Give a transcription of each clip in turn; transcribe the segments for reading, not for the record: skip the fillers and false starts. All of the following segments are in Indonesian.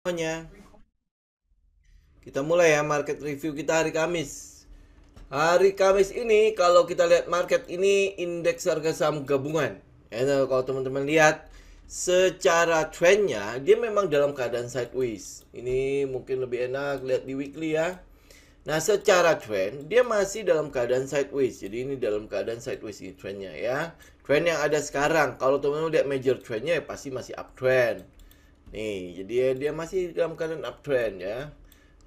Semuanya. Kita mulai ya market review kita hari Kamis. Hari Kamis ini kalau kita lihat market ini indeks harga saham gabungan. Ya, kalau teman-teman lihat secara trennya dia memang dalam keadaan sideways. Ini mungkin lebih enak lihat di weekly ya. Nah, secara trend dia masih dalam keadaan sideways. Jadi ini dalam keadaan sideways ini trennya ya. Trend yang ada sekarang, kalau teman-teman lihat major trendnya ya pasti masih uptrend. Nih, jadi dia masih dalam keadaan uptrend ya.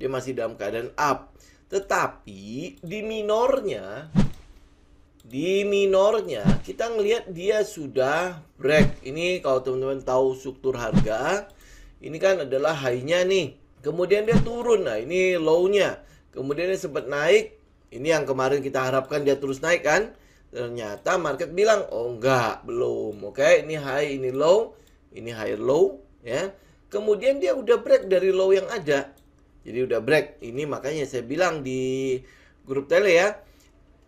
Dia masih dalam keadaan up. Tetapi di minornya kita ngelihat dia sudah break. Ini kalau teman-teman tahu struktur harga, ini kan adalah high-nya nih. Kemudian dia turun. Nah, ini low-nya. Kemudian dia sempat naik. Ini yang kemarin kita harapkan dia terus naik kan? Ternyata market bilang, "Oh enggak, belum." Oke, ini high, ini low. Ini high low ya. Kemudian dia udah break dari low yang ada. Jadi udah break. Ini makanya saya bilang di grup tele ya,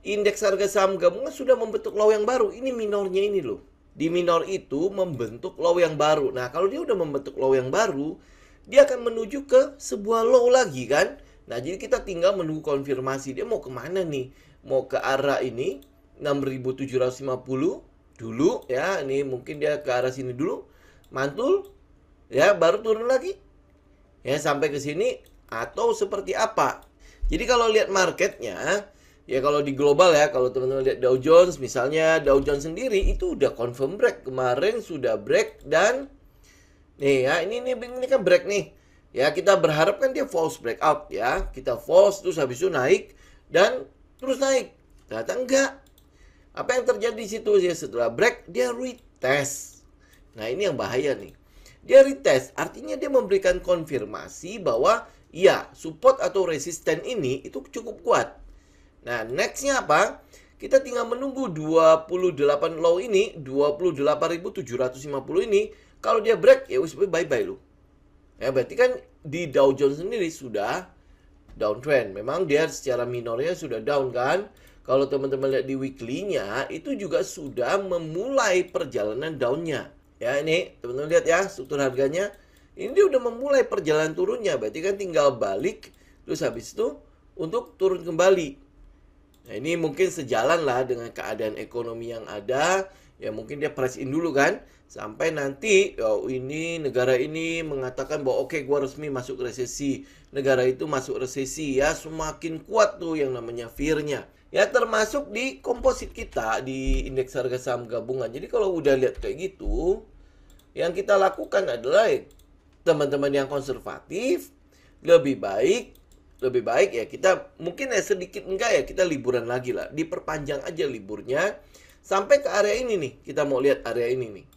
indeks harga saham gabungan sudah membentuk low yang baru. Ini minornya ini loh. Di minor itu membentuk low yang baru. Nah, kalau dia udah membentuk low yang baru, dia akan menuju ke sebuah low lagi kan. Nah, jadi kita tinggal menunggu konfirmasi. Dia mau kemana nih? Mau ke arah ini 6.750 dulu ya. Ini mungkin dia ke arah sini dulu. Mantul ya, baru turun lagi ya sampai ke sini atau seperti apa. Jadi kalau lihat marketnya ya, kalau di global ya, kalau teman-teman lihat Dow Jones misalnya, Dow Jones sendiri itu udah confirm break, kemarin sudah break. Dan nih ya, ini kan break nih ya, kita berharap kan dia false breakout ya, kita false terus habis itu naik dan terus naik. Ternyata enggak. Apa yang terjadi di situ ya, setelah break dia retest. Nah, ini yang bahaya nih. Dia retest, artinya dia memberikan konfirmasi bahwa iya, support atau resisten ini itu cukup kuat. Nah, nextnya apa? Kita tinggal menunggu 28 low ini, 28.750 ini. Kalau dia break, ya wis bye-bye loh. Ya, berarti kan di Dow Jones sendiri sudah downtrend. Memang dia secara minornya sudah down kan. Kalau teman-teman lihat di weekly-nya, itu juga sudah memulai perjalanan down-nya. Ya, ini teman-teman lihat ya struktur harganya. Ini dia udah memulai perjalanan turunnya. Berarti kan tinggal balik terus habis itu untuk turun kembali. Nah, ini mungkin sejalan lah dengan keadaan ekonomi yang ada. Ya mungkin dia price in dulu kan. Sampai nanti ini negara ini mengatakan bahwa oke, gua resmi masuk resesi. Negara itu masuk resesi ya. Semakin kuat tuh yang namanya fear-nya. Ya termasuk di komposit kita di indeks harga saham gabungan. Jadi kalau udah lihat kayak gitu, yang kita lakukan adalah teman-teman yang konservatif lebih baik ya kita mungkin ya sedikit enggak ya kita liburan lagi lah, diperpanjang aja liburnya sampai ke area ini nih. Kita mau lihat area ini nih.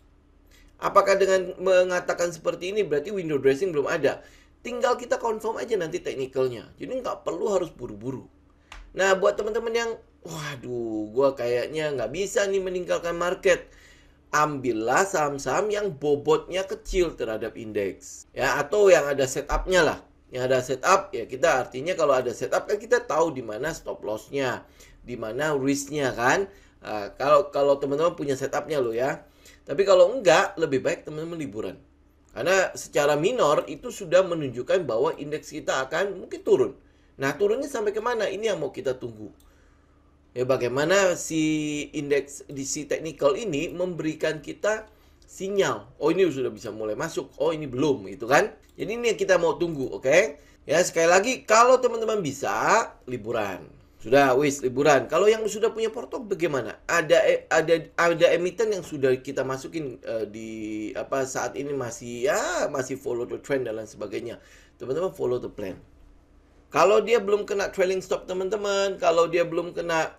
Apakah dengan mengatakan seperti ini berarti window dressing belum ada? Tinggal kita confirm aja nanti teknikalnya. Jadi nggak perlu harus buru-buru. Nah, buat teman-teman yang, waduh, gua kayaknya nggak bisa nih meninggalkan market. Ambillah saham-saham yang bobotnya kecil terhadap indeks. Ya, atau yang ada setupnya lah. Yang ada setup, ya kita artinya kalau ada setup kan kita tahu di mana stop loss-nya, di mana risk-nya kan. Kalau teman-teman punya setupnya loh ya. Tapi kalau enggak, lebih baik teman-teman liburan. Karena secara minor itu sudah menunjukkan bahwa indeks kita akan mungkin turun. Nah, turunnya sampai kemana? Ini yang mau kita tunggu. Ya, bagaimana si indeks di si technical ini memberikan kita sinyal. Oh, ini sudah bisa mulai masuk. Oh, ini belum, gitu kan? Jadi ini yang kita mau tunggu, oke? Ya, sekali lagi, kalau teman-teman bisa, liburan. Sudah, wis, liburan. Kalau yang sudah punya porto bagaimana? Ada emiten yang sudah kita masukin di apa saat ini masih follow the trend dan lain sebagainya. Teman-teman follow the plan. Kalau dia belum kena trailing stop teman-teman, kalau dia belum kena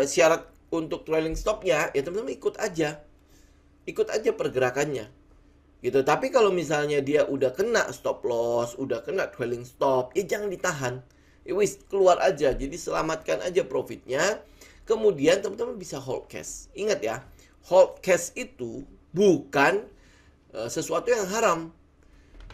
syarat untuk trailing stopnya, ya teman-teman ikut aja pergerakannya, gitu. Tapi kalau misalnya dia udah kena stop loss, udah kena trailing stop, ya jangan ditahan, ya wis keluar aja. Jadi selamatkan aja profitnya. Kemudian teman-teman bisa hold cash. Ingat ya, hold cash itu bukan sesuatu yang haram.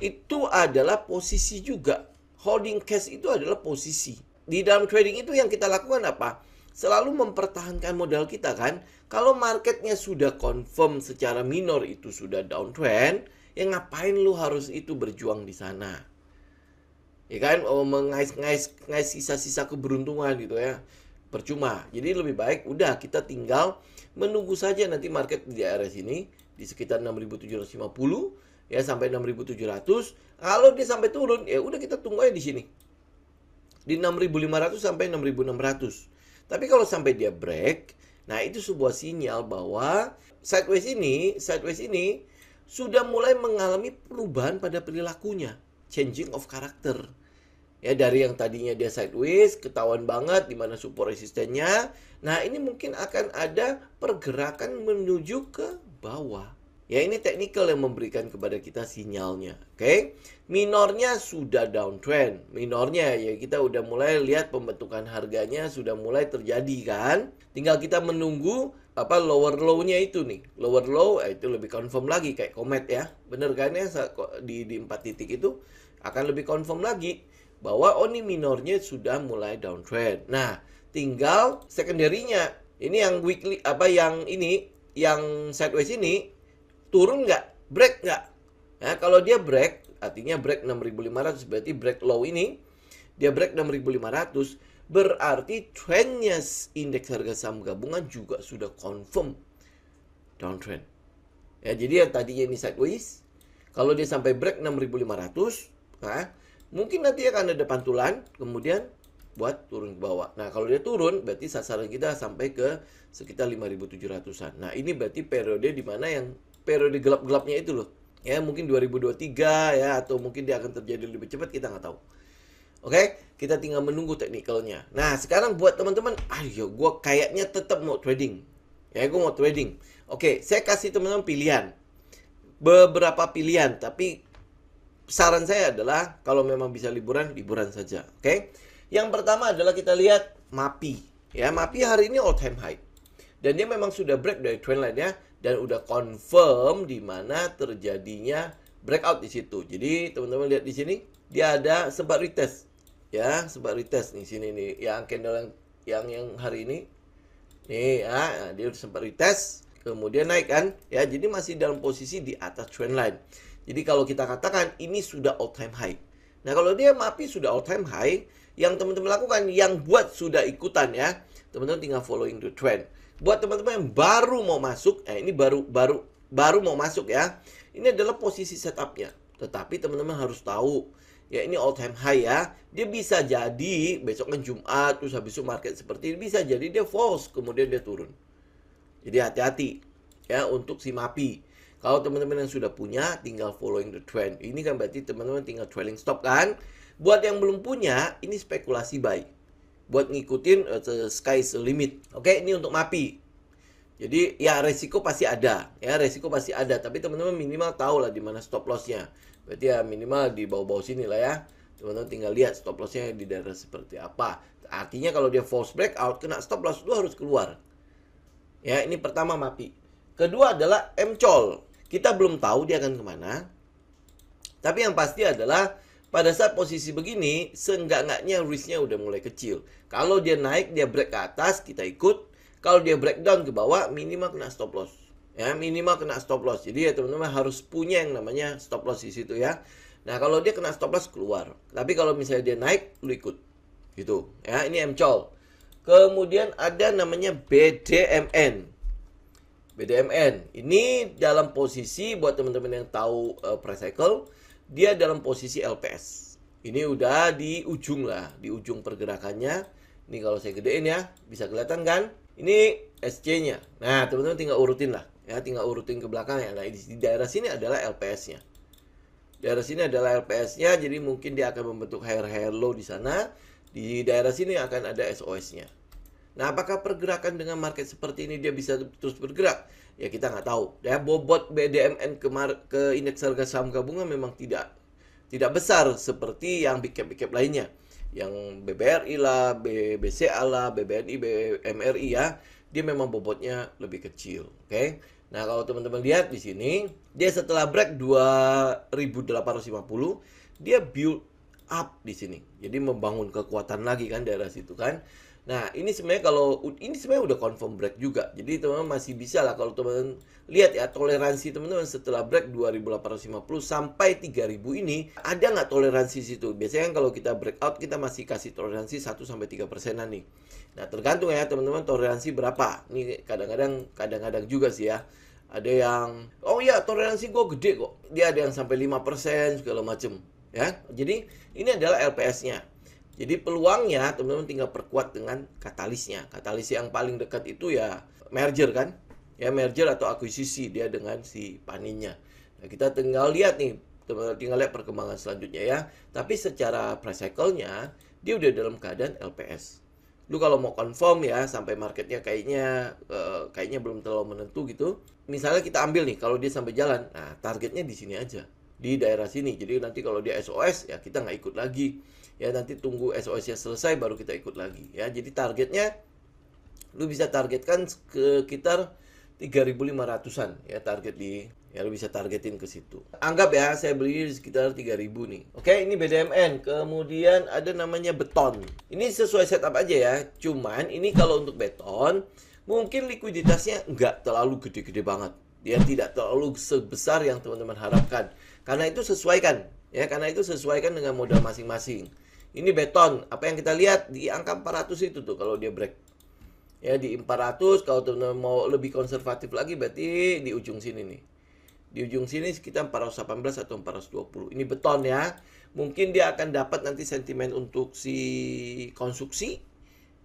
Itu adalah posisi juga. Holding cash itu adalah posisi. Di dalam trading itu yang kita lakukan apa? Selalu mempertahankan modal kita kan. Kalau marketnya sudah confirm secara minor itu sudah downtrend, Ya ngapain lu harus itu berjuang di sana? Ya kan, mengais-ngais sisa-sisa keberuntungan gitu ya. Percuma. Jadi lebih baik udah kita tinggal menunggu saja nanti market di daerah sini di sekitar 6.750 ya sampai 6.700. Kalau dia sampai turun ya udah kita tunggu aja di sini. Di 6.500 sampai 6.600. Tapi kalau sampai dia break, nah itu sebuah sinyal bahwa sideways ini sudah mulai mengalami perubahan pada perilakunya, changing of character. Ya dari yang tadinya dia sideways, ketahuan banget di mana support resistennya. Nah, ini mungkin akan ada pergerakan menuju ke bawah. Ya, ini teknikal yang memberikan kepada kita sinyalnya. Oke. Minornya sudah downtrend. Minornya ya kita udah mulai lihat pembentukan harganya sudah mulai terjadi kan. Tinggal kita menunggu apa lower low-nya itu nih. Lower low itu lebih confirm lagi kayak komet ya. Bener kan ya di 4 titik itu akan lebih confirm lagi bahwa ini minornya sudah mulai downtrend. Nah, tinggal secondary-nya. Ini yang weekly yang sideways ini turun nggak? Break nggak? Nah, kalau dia break, artinya break 6.500 berarti break low ini dia break 6.500 berarti trendnya indeks harga saham gabungan juga sudah confirm downtrend. Ya, jadi yang tadinya ini sideways, kalau dia sampai break 6.500, nah mungkin nanti akan ada pantulan, kemudian buat turun ke bawah. Nah, kalau dia turun, berarti sasaran kita sampai ke sekitar 5.700-an. Nah, ini berarti periode di mana yang periode gelap-gelapnya itu loh. Ya, mungkin 2023 ya, atau mungkin dia akan terjadi lebih cepat, kita nggak tahu. Oke, kita tinggal menunggu teknikalnya. Nah, sekarang buat teman-teman, ayo, gue kayaknya tetap mau trading. Ya, gue mau trading. Oke, saya kasih teman-teman pilihan. Beberapa pilihan, tapi saran saya adalah kalau memang bisa liburan saja. Oke. Yang pertama adalah kita lihat MAPI. Ya, MAPI hari ini all time high. Dan dia memang sudah break dari trendline-nya dan udah confirm di mana terjadinya breakout di situ. Jadi, teman-teman lihat di sini, dia ada sempat retest. Ya, sempat retest nih sini nih yang candle yang hari ini. Nih, ya, dia sempat retest, kemudian naik kan? Ya, jadi masih dalam posisi di atas trendline. Jadi kalau kita katakan ini sudah all time high. Nah, kalau dia MAPI sudah all time high, yang teman-teman lakukan, yang buat sudah ikutan ya, teman-teman tinggal following the trend. Buat teman-teman yang baru mau masuk, ini baru mau masuk ya. Ini adalah posisi setupnya. Tetapi teman-teman harus tahu, ya ini all time high ya. Dia bisa jadi besok kan Jumat, terus habis itu market seperti ini, bisa jadi dia false, kemudian dia turun. Jadi hati-hati ya untuk si MAPI. Kalau teman-teman yang sudah punya, tinggal following the trend. Ini kan berarti teman-teman tinggal trailing stop kan. Buat yang belum punya, ini spekulasi buy. Buat ngikutin sky's the limit. Oke, ini untuk MAPI. Jadi ya resiko pasti ada. Ya resiko pasti ada. Tapi teman-teman minimal tahu lah di mana stop loss-nya. Berarti ya minimal di bawah-bawah sini lah ya. Teman-teman tinggal lihat stop loss-nya di daerah seperti apa. Artinya kalau dia false breakout, kena stop loss, lu harus keluar. Ya, ini pertama MAPI. Kedua adalah MCOL. Kita belum tahu dia akan kemana. Tapi yang pasti adalah pada saat posisi begini, seenggak-enggaknya risknya udah mulai kecil. Kalau dia naik, dia break ke atas, kita ikut. Kalau dia breakdown ke bawah, minimal kena stop loss. Ya, minimal kena stop loss. Jadi ya teman-teman harus punya yang namanya stop loss di situ ya. Nah, kalau dia kena stop loss, keluar. Tapi kalau misalnya dia naik, lu ikut. Gitu. Ya, ini MCOL. Kemudian ada namanya BDMN. BDMN ini dalam posisi buat teman-teman yang tahu price cycle, dia dalam posisi LPS. Ini udah di ujung lah, di ujung pergerakannya. Ini kalau saya gedein ya, bisa kelihatan kan? Ini SC-nya. Nah, teman-teman tinggal urutin lah, ya tinggal urutin ke belakang ya. Nah, di daerah sini adalah LPS-nya. Daerah sini adalah LPS-nya, jadi mungkin dia akan membentuk higher low di sana. Di daerah sini akan ada SOS-nya. Nah, apakah pergerakan dengan market seperti ini dia bisa terus bergerak? Ya kita nggak tahu. Ya, bobot BDMN ke indeks harga saham gabungan memang tidak besar seperti yang big cap lainnya. Yang BBRI lah, BCA lah, BBNI, BMRI ya, dia memang bobotnya lebih kecil. Oke. Nah, kalau teman-teman lihat di sini, dia setelah break 2850, dia build up di sini. Jadi membangun kekuatan lagi kan daerah situ kan. Nah, ini sebenarnya ini sebenarnya udah confirm break juga. Jadi teman-teman masih bisa lah kalau teman-teman lihat ya toleransi teman-teman setelah break 2850 sampai 3000 ini ada nggak toleransi situ? Biasanya kan kalau kita breakout kita masih kasih toleransi 1 sampai 3%-an nih. Nah, tergantung ya teman-teman toleransi berapa. Ini kadang-kadang juga sih ya. Ada yang oh ya toleransi gue gede kok. Dia ada yang sampai 5% segala macem ya. Jadi ini adalah LPS-nya. Jadi peluangnya teman-teman tinggal perkuat dengan katalisnya. Katalis yang paling dekat itu ya merger kan. Ya merger atau akuisisi dia dengan si paninnya. Nah, kita tinggal lihat nih, teman-teman tinggal lihat perkembangan selanjutnya ya. Tapi secara price cycle-nya dia udah dalam keadaan LPS. Lu kalau mau confirm ya sampai marketnya kayaknya belum terlalu menentu gitu. Misalnya kita ambil nih kalau dia sampai jalan. Nah, targetnya di sini aja. Di daerah sini. Jadi nanti kalau dia SOS ya kita nggak ikut lagi. Ya nanti tunggu SOS-nya selesai baru kita ikut lagi ya. Jadi targetnya lu bisa targetkan sekitar 3.500-an ya target ya lu bisa targetin ke situ. Anggap ya saya beli di sekitar 3.000 nih. Oke, ini BDMN. Kemudian ada namanya beton. Ini sesuai setup aja ya. Cuman ini kalau untuk beton mungkin likuiditasnya nggak terlalu gede-gede banget. Dia tidak terlalu sebesar yang teman-teman harapkan. Karena itu sesuaikan ya, karena itu sesuaikan dengan modal masing-masing. Ini beton, apa yang kita lihat di angka 400 itu tuh kalau dia break. Ya di 400, kalau teman-teman mau lebih konservatif lagi berarti di ujung sini nih. Di ujung sini sekitar 418 atau 420. Ini beton ya. Mungkin dia akan dapat nanti sentimen untuk si konstruksi.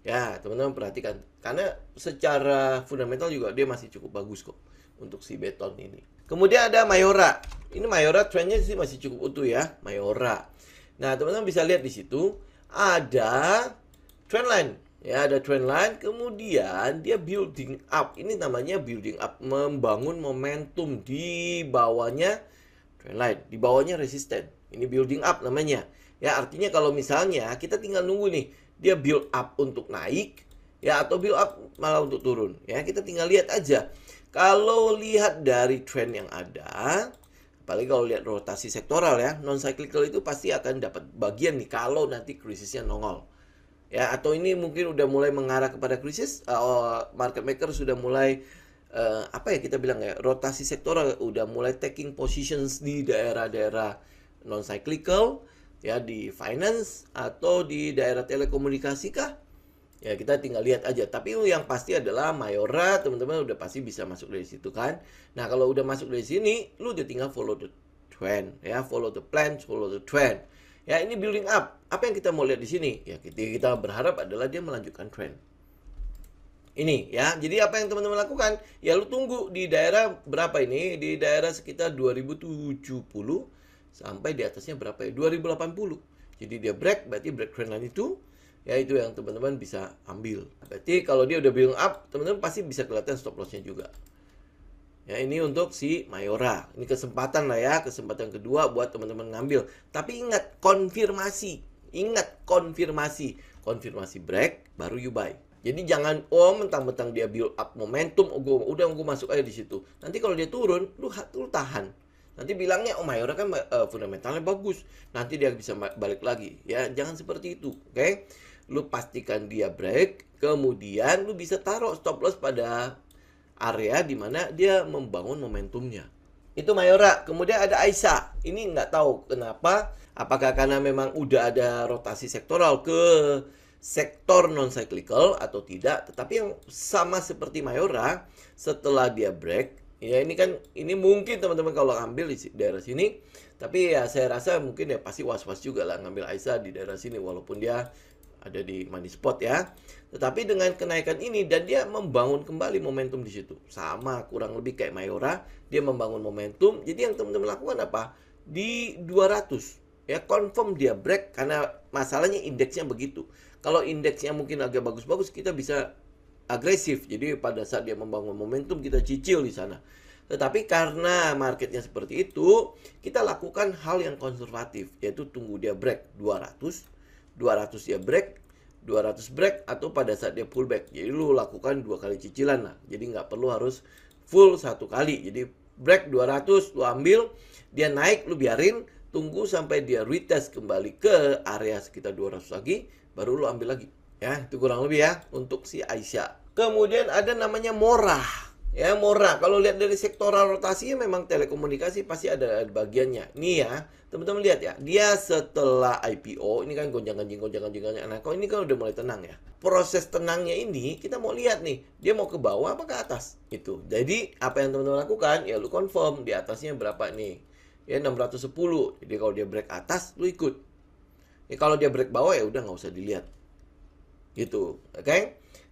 Ya, teman-teman perhatikan. Karena secara fundamental juga dia masih cukup bagus kok untuk si beton ini. Kemudian ada Mayora. Ini Mayora trennya sih masih cukup utuh ya, Mayora. Nah, teman-teman bisa lihat di situ ada trendline. Ya, ada trendline, kemudian dia building up. Ini namanya building up, membangun momentum di bawahnya trendline, di bawahnya resisten. Ini building up namanya. Ya, artinya kalau misalnya kita tinggal nunggu nih, dia build up untuk naik ya atau build up malah untuk turun. Ya, kita tinggal lihat aja. Kalau lihat dari trend yang ada, apalagi kalau lihat rotasi sektoral ya, non cyclical itu pasti akan dapat bagian nih kalau nanti krisisnya nongol. Ya, atau ini mungkin udah mulai mengarah kepada krisis, market maker sudah mulai apa ya kita bilang ya, rotasi sektoral udah mulai taking positions di daerah-daerah non cyclical ya, di finance atau di daerah telekomunikasi kah? Ya kita tinggal lihat aja. Tapi yang pasti adalah Mayora, teman-teman udah pasti bisa masuk dari situ kan. Nah kalau udah masuk dari sini, lu udah tinggal follow the trend ya, follow the plan, follow the trend. Ya ini building up. Apa yang kita mau lihat di sini? Ya kita berharap adalah dia melanjutkan trend. Ini ya. Jadi apa yang teman-teman lakukan? Ya lu tunggu di daerah berapa ini? Di daerah sekitar 2070 sampai di atasnya berapa ya? 2080. Jadi dia break, berarti break trend line itu. Ya itu yang teman-teman bisa ambil. Berarti kalau dia udah building up, teman-teman pasti bisa kelihatan stop loss-nya juga. Ya ini untuk si Mayora. Ini kesempatan lah ya, kesempatan kedua buat teman-teman ngambil. Tapi ingat konfirmasi. Ingat konfirmasi. Konfirmasi break baru you buy. Jadi jangan mentang-mentang dia build up momentum, udah gue masuk aja di situ. Nanti kalau dia turun, lu tahan. Nanti bilangnya Mayora kan fundamentalnya bagus. Nanti dia bisa balik lagi. Ya jangan seperti itu, oke? Lu pastikan dia break, kemudian lu bisa taruh stop loss pada area di mana dia membangun momentumnya. Itu Mayora. Kemudian ada Aisyah. Ini nggak tahu kenapa. Apakah karena memang udah ada rotasi sektoral ke sektor non cyclical atau tidak. Tetapi yang sama seperti Mayora, setelah dia break, ya ini mungkin teman-teman kalau ambil di daerah sini. Tapi ya saya rasa mungkin ya pasti was-was juga lah ngambil Aisyah di daerah sini walaupun dia ada di money spot ya. Tetapi dengan kenaikan ini dan dia membangun kembali momentum di situ. Sama kurang lebih kayak Mayora, dia membangun momentum. Jadi yang teman-teman lakukan apa? Di 200 ya confirm dia break karena masalahnya indeksnya begitu. Kalau indeksnya mungkin agak bagus-bagus kita bisa agresif. Jadi pada saat dia membangun momentum kita cicil di sana. Tetapi karena marketnya seperti itu, kita lakukan hal yang konservatif, yaitu tunggu dia break 200 dia break, 200 break atau pada saat dia pullback. Jadi lu lakukan 2 kali cicilan lah. Jadi nggak perlu harus full 1 kali. Jadi break 200 lu ambil, dia naik lu biarin, tunggu sampai dia retest kembali ke area sekitar 200 lagi, baru lu ambil lagi. Ya, itu kurang lebih ya untuk si Aisyah. Kemudian ada namanya Mora. Ya, Mora. Kalau lihat dari sektoral rotasinya memang telekomunikasi pasti ada bagiannya. Nih ya, teman-teman lihat ya. Dia setelah IPO, ini kan gonjang-ganjing. Nah, kok ini kan udah mulai tenang ya. Proses tenangnya ini kita mau lihat nih, dia mau ke bawah apa ke atas? Itu. Jadi, apa yang teman-teman lakukan? Ya lu confirm di atasnya berapa nih? Ya 610. Jadi kalau dia break atas, lu ikut. Ya kalau dia break bawah ya udah nggak usah dilihat. Gitu, oke?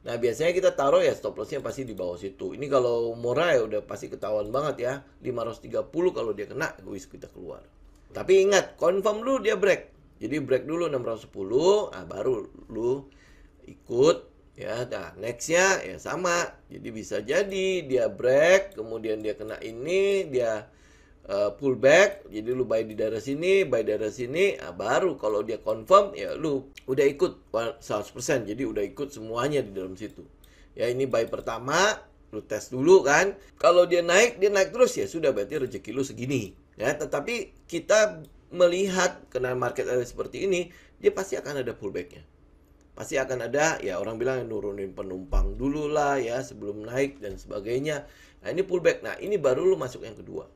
Nah, biasanya kita taruh ya stop lossnya pasti di bawah situ. Ini kalau Mora ya udah pasti ketahuan banget ya. 530 kalau dia kena, wis kita keluar. Tapi ingat, confirm dulu dia break. Jadi break dulu 610, baru lu ikut ya. Nah, nextnya ya sama. Jadi bisa jadi dia break, kemudian dia kena ini, dia pullback, jadi lu buy di daerah sini, buy daerah sini, baru kalau dia confirm ya lu udah ikut 100%, jadi udah ikut semuanya di dalam situ. Ya ini buy pertama, lu tes dulu kan. Kalau dia naik terus ya sudah, berarti rezeki lu segini. Ya, tetapi kita melihat karena market ada seperti ini, dia pasti akan ada pullbacknya. Pasti akan ada ya, orang bilang nurunin penumpang dulu lah ya sebelum naik dan sebagainya. Nah, ini pullback. Nah, ini baru lu masuk yang kedua.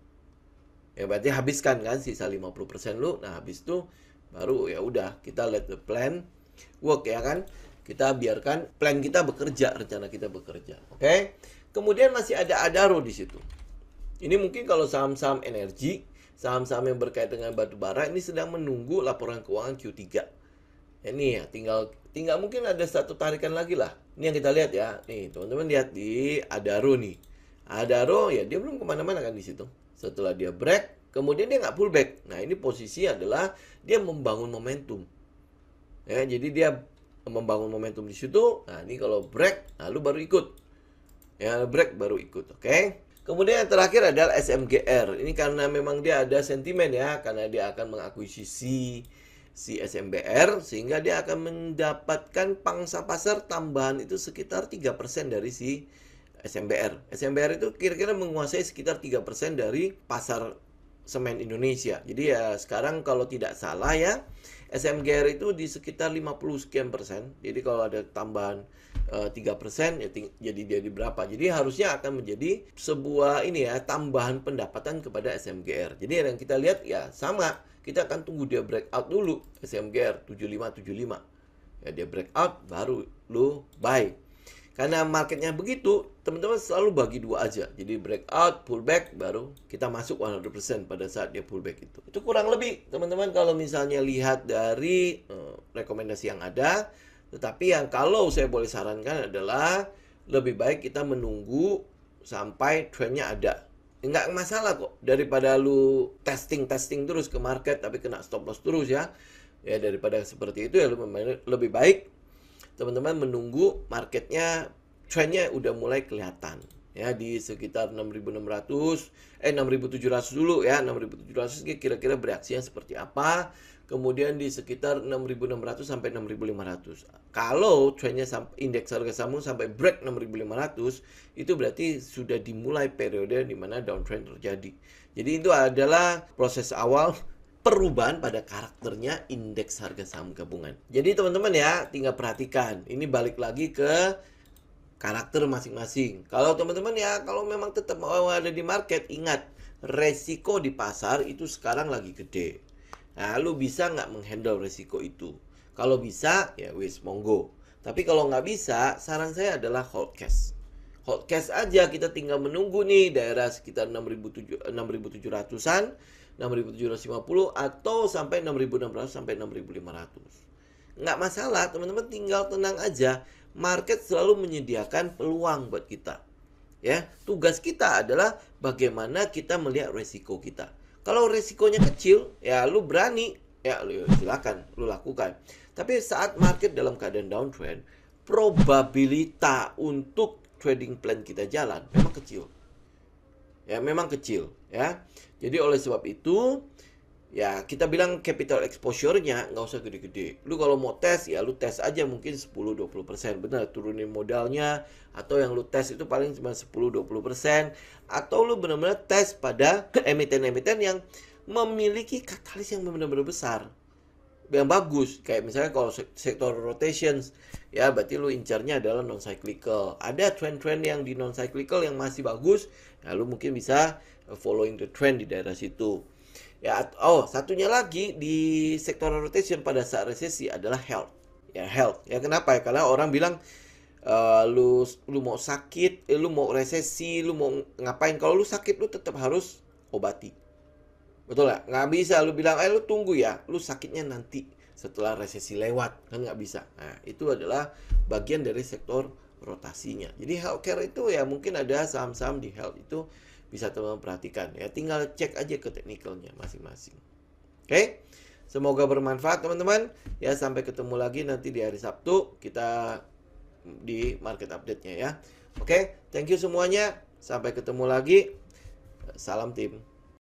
Ya berarti habiskan kan sisa 50% lu. Nah, habis itu baru ya udah kita let the plan work ya kan. Kita biarkan plan kita bekerja, rencana kita bekerja. Oke? Kemudian masih ada Adaro di situ. Ini mungkin kalau saham-saham energi, saham-saham yang berkaitan dengan batu bara ini sedang menunggu laporan keuangan Q3. Ini ya tinggal mungkin ada satu tarikan lagi lah. Ini yang kita lihat ya. Nih, teman-teman lihat di Adaro nih. Adaro ya dia belum kemana-mana kan di situ. Setelah dia break, kemudian dia nggak pullback. Nah, ini posisi adalah dia membangun momentum. Ya, jadi dia membangun momentum di situ. Nah, ini kalau break, lalu baru ikut. Ya, break baru ikut, oke? Kemudian yang terakhir adalah SMGR. Ini karena memang dia ada sentimen ya, karena dia akan mengakuisisi si SMBR, sehingga dia akan mendapatkan pangsa pasar tambahan itu sekitar 3% dari si SMBR. SMBR itu kira-kira menguasai sekitar 3% dari pasar semen Indonesia. Jadi ya sekarang kalau tidak salah ya, SMGR itu di sekitar 50 sekian persen. Jadi kalau ada tambahan 3% ya jadi dia di berapa. Jadi harusnya akan menjadi sebuah ini ya, tambahan pendapatan kepada SMGR. Jadi yang kita lihat ya sama, kita akan tunggu dia breakout dulu SMGR 7575. Ya dia breakout baru lu buy. Karena marketnya begitu, teman-teman selalu bagi dua aja. Jadi breakout, pullback, baru kita masuk 100% pada saat dia pullback itu. Itu kurang lebih, teman-teman, kalau misalnya lihat dari rekomendasi yang ada. Tetapi yang kalau saya boleh sarankan adalah lebih baik kita menunggu sampai trendnya ada. Nggak masalah kok, daripada lu testing terus ke market tapi kena stop loss terus ya. Ya daripada seperti itu ya lebih baik teman-teman menunggu marketnya trendnya udah mulai kelihatan ya di sekitar 6.600 6.700 dulu ya. 6.700 kira-kira bereaksinya seperti apa, kemudian di sekitar 6.600 sampai 6.500. Kalau trendnya indeks harga saham sampai break 6.500, itu berarti sudah dimulai periode di mana downtrend terjadi. Jadi itu adalah proses awal perubahan pada karakternya indeks harga saham gabungan. Jadi teman-teman ya, tinggal perhatikan. Ini balik lagi ke karakter masing-masing. Kalau teman-teman ya, kalau memang tetap mau ada di market, ingat, resiko di pasar itu sekarang lagi gede. Nah, lu bisa nggak menghandle resiko itu? Kalau bisa, ya wis, monggo. Tapi kalau nggak bisa, saran saya adalah hold cash. Hold cash aja, kita tinggal menunggu nih daerah sekitar 6.700-an, 6.750 atau sampai 6.600 sampai 6.500. Nggak masalah, teman-teman tinggal tenang aja. Market selalu menyediakan peluang buat kita. Ya, tugas kita adalah bagaimana kita melihat resiko kita. Kalau resikonya kecil, ya lu berani, ya lu silakan lu lakukan. Tapi saat market dalam keadaan downtrend, probabilitas untuk trading plan kita jalan memang kecil. Ya, memang kecil, ya. Jadi oleh sebab itu, ya kita bilang capital exposure-nya nggak usah gede-gede. Lu kalau mau tes, ya lu tes aja mungkin 10-20%. Benar, turunin modalnya. Atau yang lu tes itu paling cuma 10-20%. Atau lu benar-benar tes pada emiten-emiten yang memiliki katalis yang benar-benar besar. yang bagus. Kayak misalnya kalau sektor rotations, ya berarti lu incarnya adalah non cyclical. Ada trend-trend yang di non cyclical yang masih bagus, ya lu mungkin bisa following the trend di daerah situ. Ya, satunya lagi di sektor rotation pada saat resesi adalah health. Ya, health. Ya kenapa ya? Karena orang bilang lu mau sakit, lu mau resesi, lu mau ngapain? Kalau lu sakit lu tetap harus obati. Betul nggak? Nggak bisa lu bilang, lu tunggu ya, lu sakitnya nanti setelah resesi lewat. Kan nggak bisa. Nah, itu adalah bagian dari sektor rotasinya. Jadi healthcare itu ya mungkin ada saham-saham di health itu bisa teman-teman perhatikan. Ya tinggal cek aja ke teknikalnya masing-masing. Oke? Semoga bermanfaat teman-teman. Ya sampai ketemu lagi nanti di hari Sabtu kita di market update-nya ya. Oke, thank you semuanya. Sampai ketemu lagi. Salam tim.